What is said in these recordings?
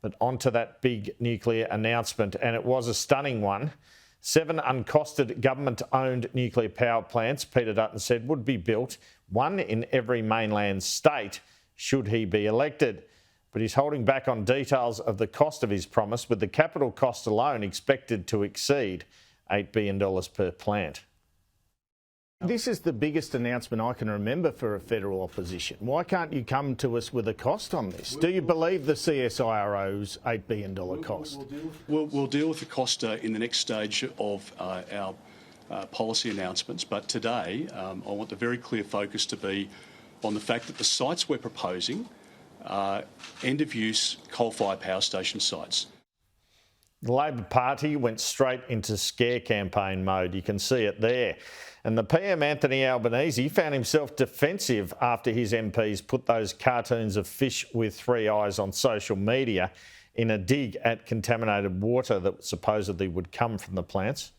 But onto that big nuclear announcement, and it was a stunning one. 7 uncosted government-owned nuclear power plants, Peter Dutton said, would be built, one in every mainland state, should he be elected. But he's holding back on details of the cost of his promise, with the capital cost alone expected to exceed $8 billion per plant. This is the biggest announcement I can remember for a federal opposition. Why can't you come to us with a cost on this? Do you believe the CSIRO's $8 billion cost? We'll deal with the cost in the next stage of our policy announcements, but today I want the very clear focus to be on the fact that the sites we're proposing are end-of-use coal-fired power station sites. The Labor Party went straight into scare campaign mode. You can see it there. And the PM, Anthony Albanese, found himself defensive after his MPs put those cartoons of fish with 3 eyes on social media in a dig at contaminated water that supposedly would come from the plants.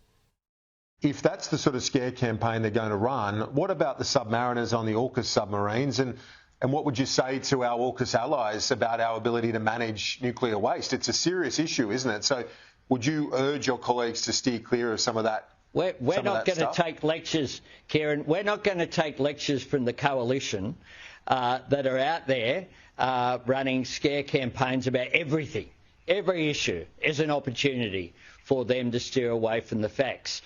If that's the sort of scare campaign they're going to run, what about the submariners on the AUKUS submarines? And what would you say to our AUKUS allies about our ability to manage nuclear waste? It's a serious issue, isn't it? So would you urge your colleagues to steer clear of some of that? We're not going to take lectures, Kieran. We're not going to take lectures from the coalition that are out there running scare campaigns about everything. Every issue is an opportunity for them to steer away from the facts.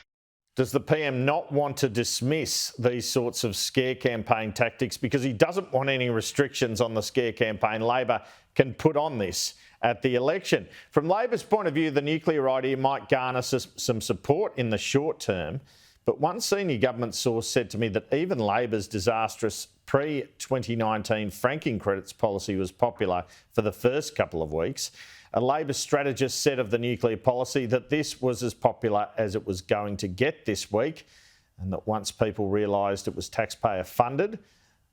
Does the PM not want to dismiss these sorts of scare campaign tactics because he doesn't want any restrictions on the scare campaign Labor can put on this at the election? From Labor's point of view, the nuclear idea might garner some support in the short term, but one senior government source said to me that even Labor's disastrous pre-2019 franking credits policy was popular for the first couple of weeks. A Labor strategist said of the nuclear policy that this was as popular as it was going to get this week, and that once people realised it was taxpayer funded,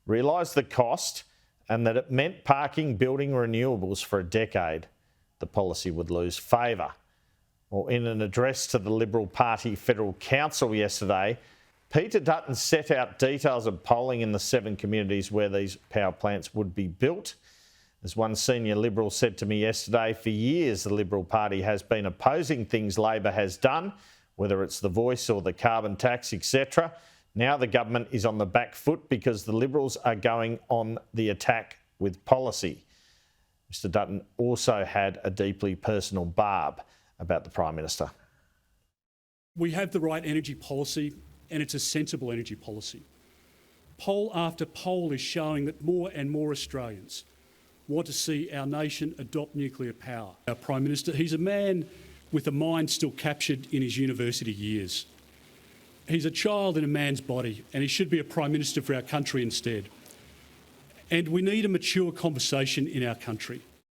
realised the cost, and that it meant parking building renewables for a decade, the policy would lose favour. Well, in an address to the Liberal Party Federal Council yesterday, Peter Dutton set out details of polling in the 7 communities where these power plants would be built. As one senior Liberal said to me yesterday, for years the Liberal Party has been opposing things Labor has done, whether it's the Voice or the carbon tax, etc. Now the government is on the back foot because the Liberals are going on the attack with policy. Mr Dutton also had a deeply personal barb about the Prime Minister. We have the right energy policy, and it's a sensible energy policy. Poll after poll is showing that more and more Australians want to see our nation adopt nuclear power. Our Prime Minister, he's a man with a mind still captured in his university years. He's a child in a man's body, and he should be a Prime Minister for our country instead. And we need a mature conversation in our country.